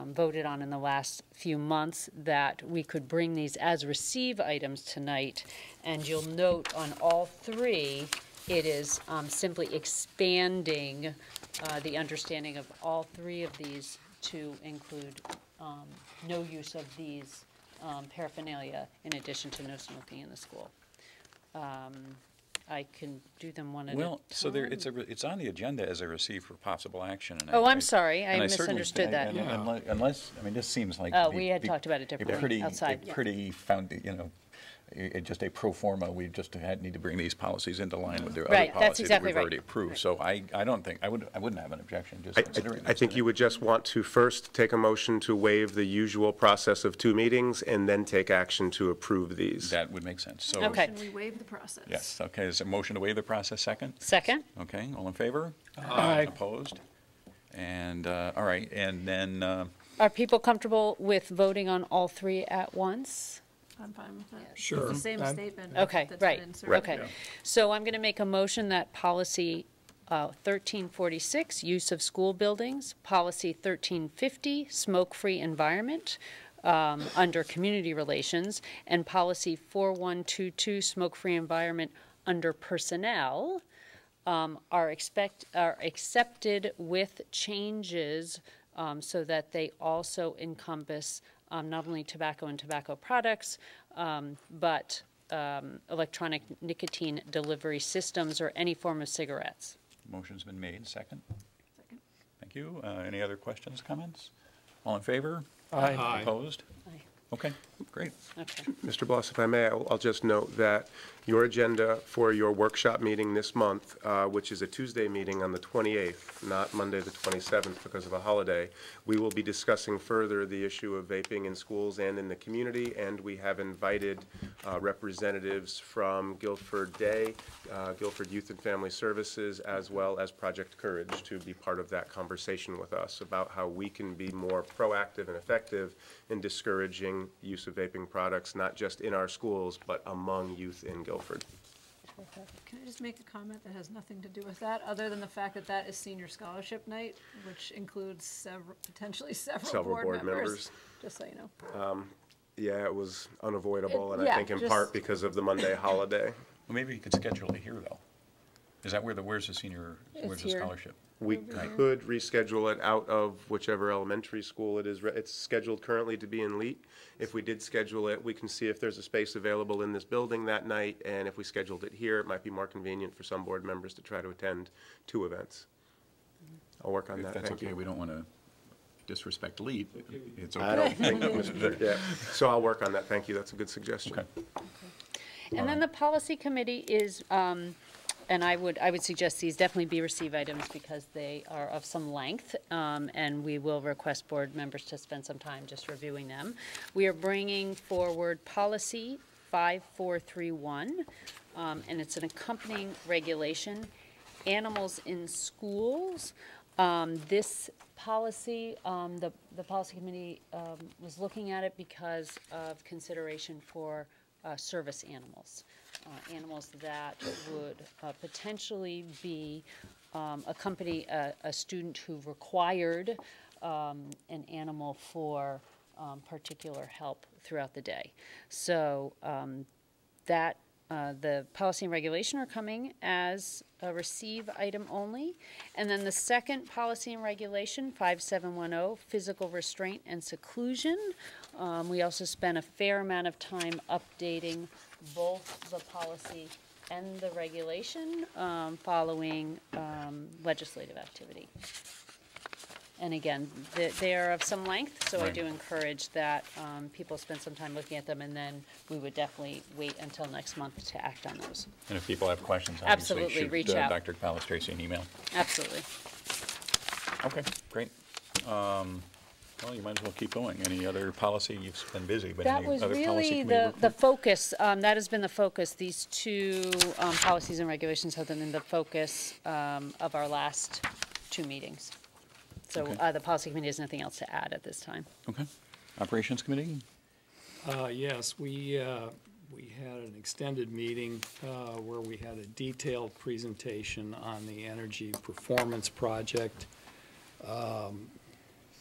voted on in the last few months, that we could bring these as receive items tonight. And you'll note on all 3, it is simply expanding the understanding of all 3 of these to include no use of these paraphernalia in addition to no smoking in the school. I can do them one at a time. Well, so it's on the agenda as a receive for possible action. And I'm sorry, I and certainly- misunderstood that. Unless, I mean, this seems like. We had talked about it differently outside. Pretty just a pro forma, we just need to bring these policies into line with the other Right, that's policies that exactly we've right. already approved. So I don't think, I wouldn't have an objection just considering. I think you would just want to first take a motion to waive the usual process of 2 meetings and then take action to approve these. That would make sense. So. Okay. We waive the process. Yes, okay, is there a motion to waive the process second? Second? Okay, all in favor? Aye. Opposed? And, all right, and then, Are people comfortable with voting on all 3 at once? I'm fine with that. Sure. It's the same statement. Okay, that's right, been inserted. okay. So I'm going to make a motion that policy 1346, use of school buildings, policy 1350, smoke-free environment, under community relations, and policy 4122, smoke-free environment under personnel, are accepted with changes so that they also encompass not only tobacco and tobacco products, but electronic nicotine delivery systems or any form of cigarettes. motion's been made, second? Second. Thank you. Any other questions, comments? All in favor? Aye. Aye. Opposed? Aye. Okay, great. Okay. Mr. Bloss, if I may, I'll just note that your agenda for your workshop meeting this month, which is a Tuesday meeting on the 28th, not Monday the 27th because of a holiday, we will be discussing further the issue of vaping in schools and in the community, and we have invited representatives from Guilford Day, Guilford Youth and Family Services, as well as Project Courage to be part of that conversation with us about how we can be more proactive and effective in discouraging use of vaping products, not just in our schools, but among youth in Guilford. Can I just make a comment that has nothing to do with that, other than the fact that that is senior scholarship night, which includes potentially several board members? Just so you know. Yeah, it was unavoidable, and I yeah, think in just- part because of the Monday holiday. Well, maybe you could schedule it here, though. Is that where's the It's here. scholarship? We could reschedule it out of whichever elementary school it is. It's scheduled currently to be in Leet. If we did schedule it, we can see if there's a space available in this building that night, and if we scheduled it here, it might be more convenient for some board members to try to attend 2 events. I'll work on If that, that's thank okay, you. we don't want to disrespect Lead. It's okay. I don't think, Mr. Yeah, so I'll work on that, thank you, that's a good suggestion. Okay. And then the policy committee is, and I would suggest these definitely be receive items because they are of some length, and we will request board members to spend some time just reviewing them. We are bringing forward policy 5431, and it's an accompanying regulation, animals in schools. This policy, the policy committee was looking at it because of consideration for service animals, animals that would potentially be accompany a student who required an animal for particular help throughout the day. So the policy and regulation are coming as a receive item only. And then the second policy and regulation, 5710, physical restraint and seclusion. We also spent a fair amount of time updating both the policy and the regulation following legislative activity. And again, they are of some length, so I do encourage that people spend some time looking at them, and then we would definitely wait until next month to act on those. And if people have questions, absolutely obviously shoot reach out. Dr. Palastracey an email. Absolutely. Okay, great. Well, you might as well keep going. Any other policy? You've been busy, but That any was other policy really committee the focus. That has been the focus. These two policies and regulations have been the focus of our last two meetings. So Okay. the policy committee has nothing else to add at this time. Okay. Operations committee? Yes, we had an extended meeting where we had a detailed presentation on the energy performance project.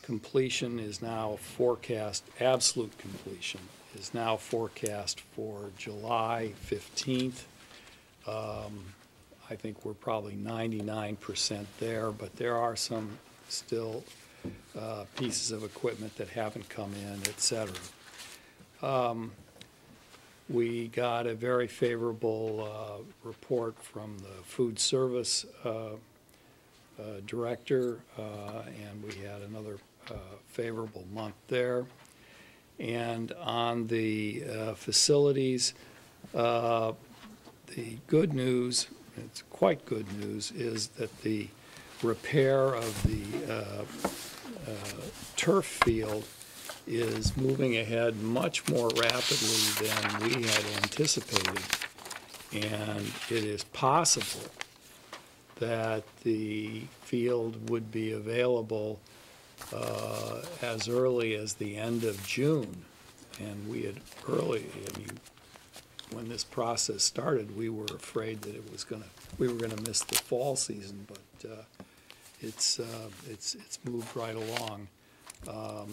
Completion is now forecast, absolute completion is now forecast for July 15th. I think we're probably 99% there, but there are some still pieces of equipment that haven't come in, et cetera. We got a very favorable report from the food service director, and we had another favorable month there. And on the facilities, the good news, it's quite good news, is that the repair of the turf field is moving ahead much more rapidly than we had anticipated. And it is possible that the field would be available as early as the end of June. And we had when this process started, we were afraid that we were gonna miss the fall season, but it's moved right along. I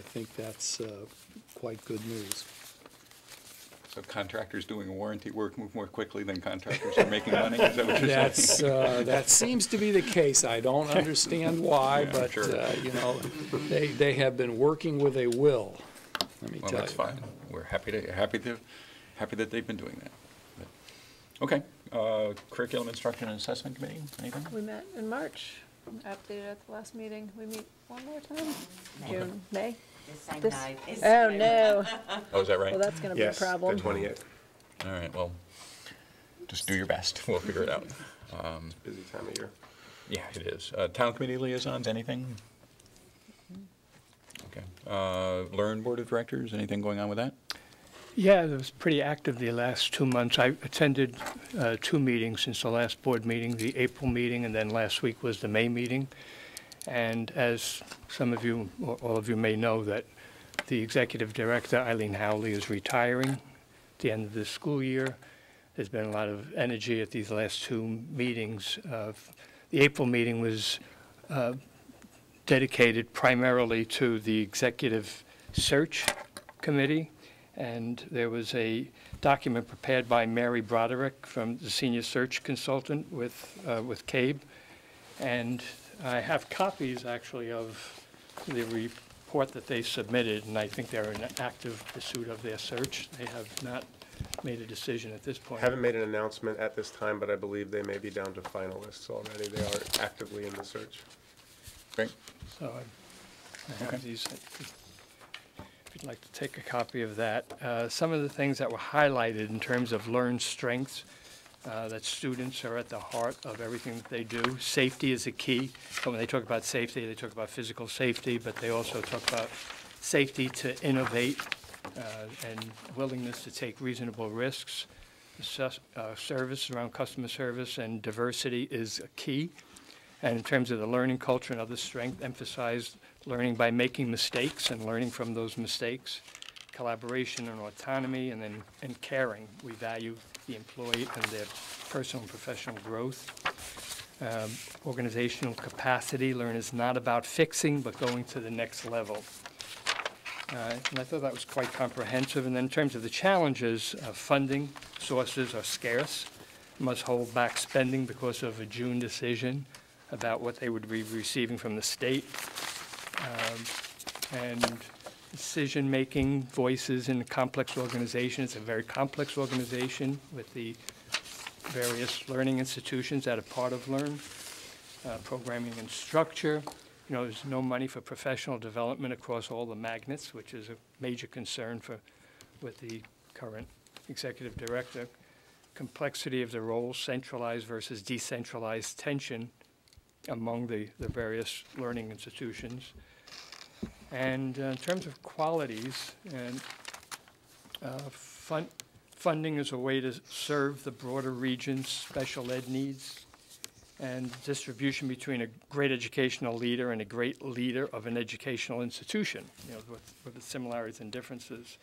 think that's quite good news. So contractors doing warranty work move more quickly than contractors are making money? Is that what you're saying? That seems to be the case. I don't understand why, Yeah, but, sure. They have been working with a will, let me tell you. Well, that's fine. We're happy that they've been doing that. But, okay, curriculum instruction and assessment committee, anything? We met in March, updated at the last meeting. We meet one more time? June, May? The same night. Oh, no. Oh, is that right? Well, that's gonna be a problem. Yes, the 28th. All right, well, just do your best. We'll figure it out. Busy time of year. Yeah, it is. Town committee liaisons, anything? Okay. Learn Board of Directors, anything going on with that? Yeah, it was pretty active the last 2 months. I attended 2 meetings since the last board meeting, the April meeting, and then last week was the May meeting. And as some of you, or all of you may know, that the executive director, Eileen Howley, is retiring at the end of this school year. There's been a lot of energy at these last 2 meetings. The April meeting was dedicated primarily to the executive search committee. And there was a document prepared by Mary Broderick, from the senior search consultant with CABE. And I have copies, actually, of the report that they submitted, and I think they're in active pursuit of their search. They have not made a decision at this point. Haven't made an announcement at this time, but I believe they may be down to finalists already. They are actively in the search. Great. So I have these. If you'd like to take a copy of that. Some of the things that were highlighted in terms of learned strengths, that students are at the heart of everything that they do. Safety is a key. So when they talk about safety, they talk about physical safety, but they also talk about safety to innovate and willingness to take reasonable risks. Service around customer service and diversity is a key. And in terms of the learning culture and other strength, emphasize learning by making mistakes and learning from those mistakes. Collaboration and autonomy, and caring. We value the employee and their personal and professional growth. Organizational capacity, learn is not about fixing, but going to the next level. And I thought that was quite comprehensive. And then in terms of the challenges, funding sources are scarce, must hold back spending because of a June decision about what they would be receiving from the state. And decision-making voices in a complex organization. It's a very complex organization with the various learning institutions that are part of Learn, programming and structure. You know, there's no money for professional development across all the magnets, which is a major concern with the current executive director. Complexity of the roles, centralized versus decentralized tension among the various learning institutions. And in terms of qualities, and funding is a way to serve the broader region's special ed needs, and distribution between a great educational leader and a great leader of an educational institution, you know, with the similarities and differences.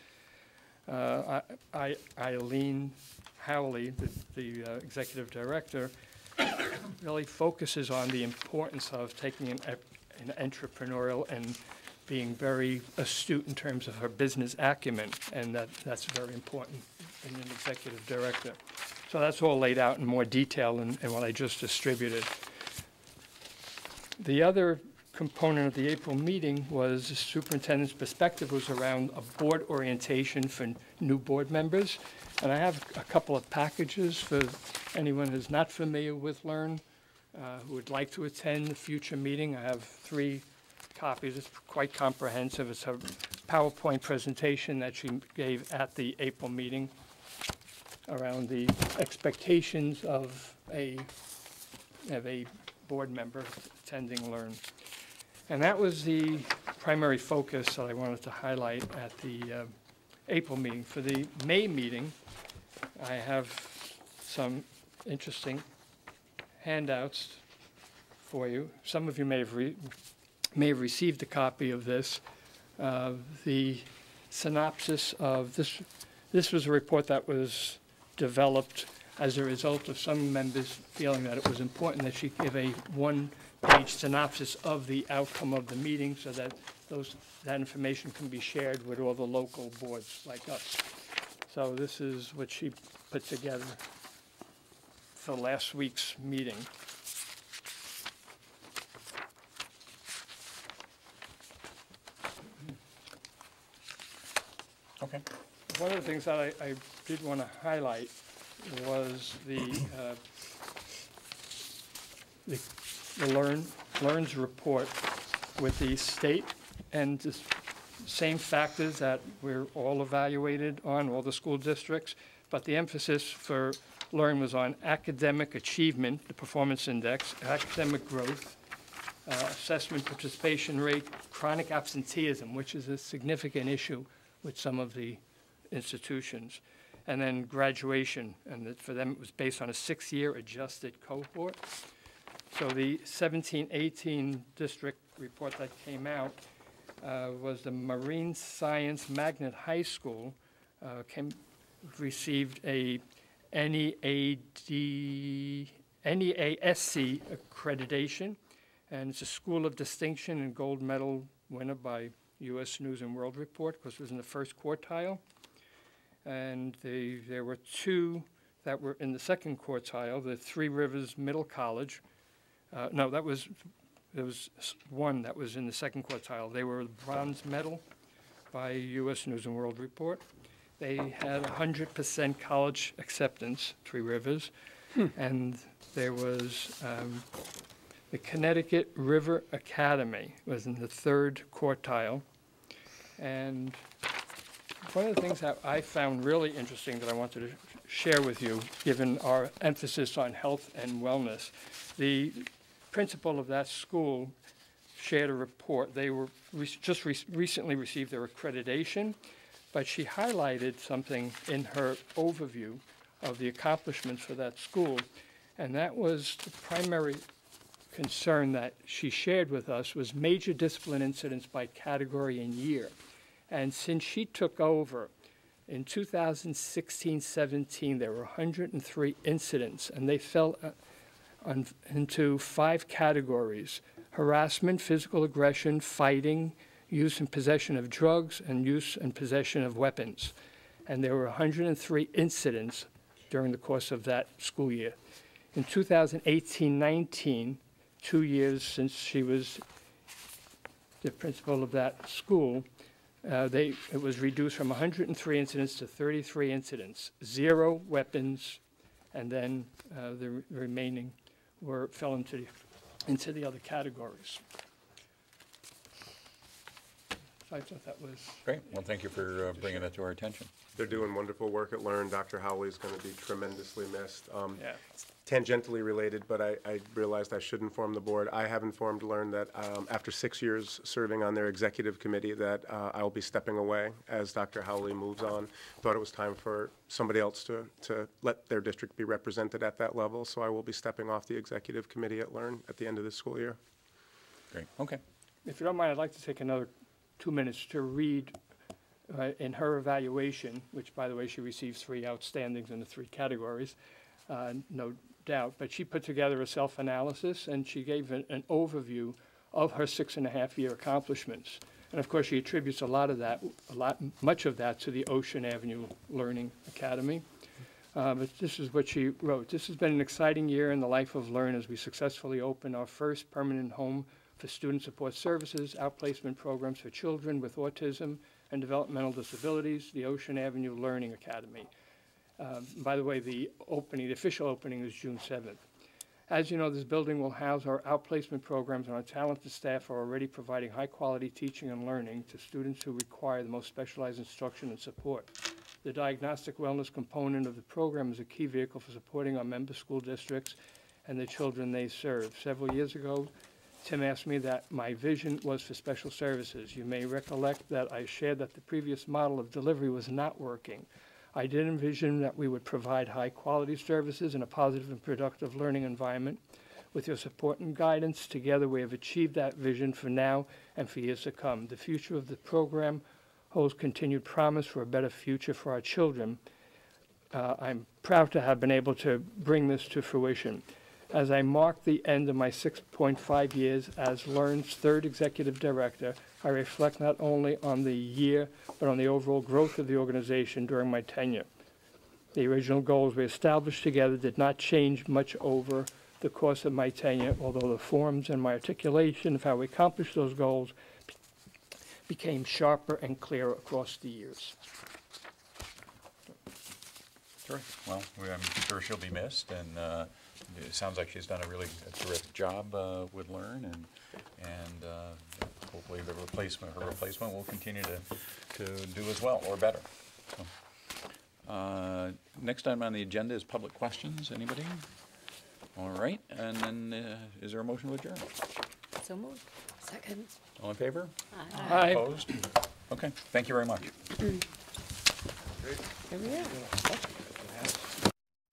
Eileen Howley, the executive director, really focuses on the importance of taking an entrepreneurial and being very astute in terms of her business acumen, and that's very important in an executive director. So that's all laid out in more detail in what I just distributed. The other component of the April meeting was the superintendent's perspective was around a board orientation for new board members. And I have a couple of packages for anyone who's not familiar with Learn, who would like to attend the future meeting. I have 3 copies. It's quite comprehensive. It's a PowerPoint presentation that she gave at the April meeting around the expectations of a board member attending Learn. And that was the primary focus that I wanted to highlight at the April meeting. For the May meeting, I have some interesting handouts for you. Some of you may have received a copy of this. The synopsis of this was a report that was developed as a result of some members feeling that it was important that she give a one-page synopsis of the outcome of the meeting so that that information can be shared with all the local boards like us. So this is what she put together for last week's meeting. Okay. One of the things that I did want to highlight was the Learn's report with the state and the same factors that we're all evaluated on, all the school districts, but the emphasis for Learn was on academic achievement, the performance index, academic growth, assessment participation rate, chronic absenteeism, which is a significant issue with some of the institutions, and then graduation, and for them it was based on a 6-year adjusted cohort. So the 17-18 district report that came out was the Marine Science Magnet High School received a NEASC accreditation, and it's a school of distinction and gold medal winner by U.S. News and World Report, because it was in the first quartile. And there were 2 that were in the second quartile, the Three Rivers Middle College. No, there was 1 that was in the second quartile. They were bronze medal by U.S. News and World Report. They had 100% college acceptance, Three Rivers. And there was the Connecticut River Academy was in the 3rd quartile. And one of the things that I found really interesting that I wanted to share with you, given our emphasis on health and wellness, the principal of that school shared a report. They were recently received their accreditation, but she highlighted something in her overview of the accomplishments for that school, and that was the primary concern that she shared with us was major discipline incidents by category and year. And since she took over, In 2016-17, there were 103 incidents, and they fell into 5 categories: harassment, physical aggression, fighting, use and possession of drugs, and use and possession of weapons. And there were 103 incidents during the course of that school year. In 2018-19, 2 years since she was the principal of that school, it was reduced from 103 incidents to 33 incidents, 0 weapons, and then the remaining fell into the other categories. So I thought that was Great. Well, thank you for bringing that to our attention. They're doing wonderful work at Learn. Dr. Howley is going to be tremendously missed. Yeah. It's tangentially related, but I realized I should inform the board. I have informed Learn that after 6 years serving on their executive committee that I will be stepping away as Dr. Howley moves on. Thought it was time for somebody else to let their district be represented at that level, so I will be stepping off the executive committee at Learn at the end of this school year. Great. Okay. If you don't mind, I'd like to take another 2 minutes to read in her evaluation, which, by the way, she receives 3 outstandings in the 3 categories, no doubt. But she put together a self-analysis, and she gave an overview of her 6.5-year accomplishments. And of course, she attributes much of that to the Ocean Avenue Learning Academy. But this is what she wrote. This has been an exciting year in the life of Learn as we successfully open our first permanent home for student support services, outplacement programs for children with autism and developmental disabilities, the Ocean Avenue Learning Academy. By the way, the official opening is June 7th. As you know, this building will house our outplacement programs, and our talented staff are already providing high-quality teaching and learning to students who require the most specialized instruction and support. The diagnostic wellness component of the program is a key vehicle for supporting our member school districts and the children they serve. Several years ago, Tim asked me that my vision was for special services. You may recollect that I shared that the previous model of delivery was not working. I did envision that we would provide high-quality services in a positive and productive learning environment. With your support and guidance, together we have achieved that vision for now and for years to come. The future of the program holds continued promise for a better future for our children. I'm proud to have been able to bring this to fruition. As I mark the end of my 6.5 years as Learn's 3rd executive director, I reflect not only on the year, but on the overall growth of the organization during my tenure. The original goals we established together did not change much over the course of my tenure, although the forms and my articulation of how we accomplished those goals became sharper and clearer across the years. Sure. Well, I'm sure she'll be missed, and it sounds like she's done a really terrific job with Learn, and hopefully her replacement will continue to do as well or better. So, next item on the agenda is public questions. Anybody? All right, and then is there a motion to adjourn? So moved. Second. All in favor? Aye. Opposed? Okay, thank you very much. Here we are.